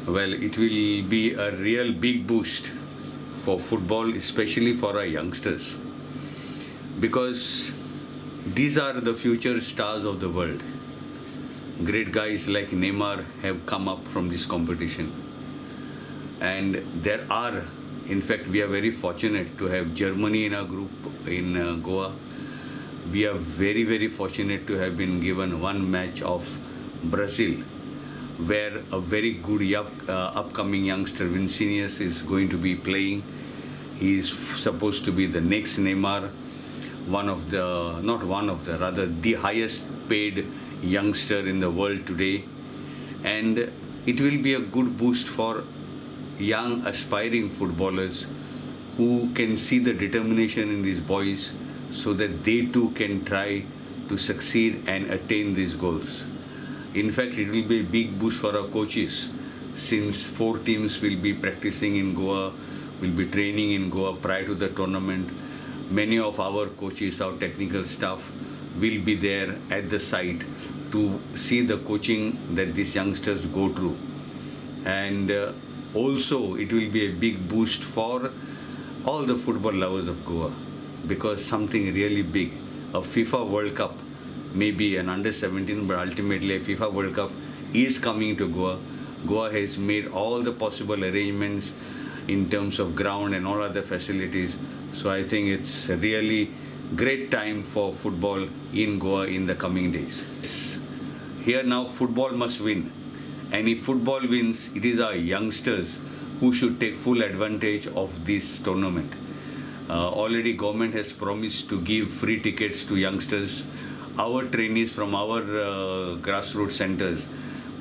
Well, it will be a real big boost for football, especially for our youngsters, because these are the future stars of the world. Great guys like Neymar have come up from this competition. And there are, in fact, we are very fortunate to have Germany in our group in Goa. We are very, very fortunate to have been given one match of Brazil, where a very good upcoming youngster, Vinicius, is going to be playing. He is supposed to be the next Neymar, rather the highest paid youngster in the world today. And it will be a good boost for young aspiring footballers who can see the determination in these boys so that they too can try to succeed and attain these goals. In fact, it will be a big boost for our coaches, since 4 teams will be practicing in Goa, will be training in Goa prior to the tournament. Many of our coaches, our technical staff, will be there at the site to see the coaching that these youngsters go through. And also, it will be a big boost for all the football lovers of Goa, because something really big, a FIFA World Cup, maybe an under-17, but ultimately a FIFA World Cup is coming to Goa. Goa has made all the possible arrangements in terms of ground and all other facilities. So I think it's a really great time for football in Goa in the coming days. Here now, football must win. And if football wins, it is our youngsters who should take full advantage of this tournament. Already government has promised to give free tickets to youngsters. Our trainees from our grassroots centers,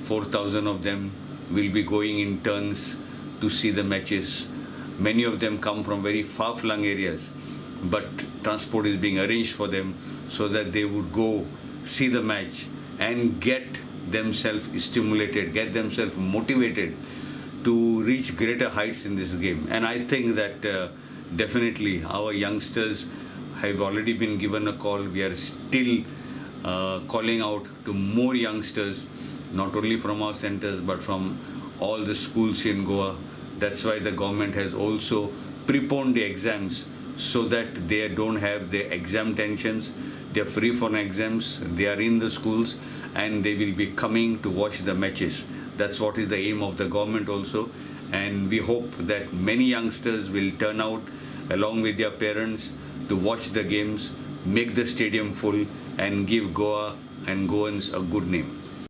4,000 of them will be going in turns to see the matches. Many of them come from very far-flung areas, but transport is being arranged for them so that they would go see the match and get themselves stimulated, get themselves motivated to reach greater heights in this game. And I think that definitely our youngsters have already been given a call. We are still calling out to more youngsters, not only from our centers but from all the schools in Goa. That's why the government has also preponed the exams so that they don't have the exam tensions. They are free from exams, they are in the schools, and they will be coming to watch the matches. That's what is the aim of the government also. And we hope that many youngsters will turn out along with their parents to watch the games, make the stadium full, and give Goa and Goans a good name.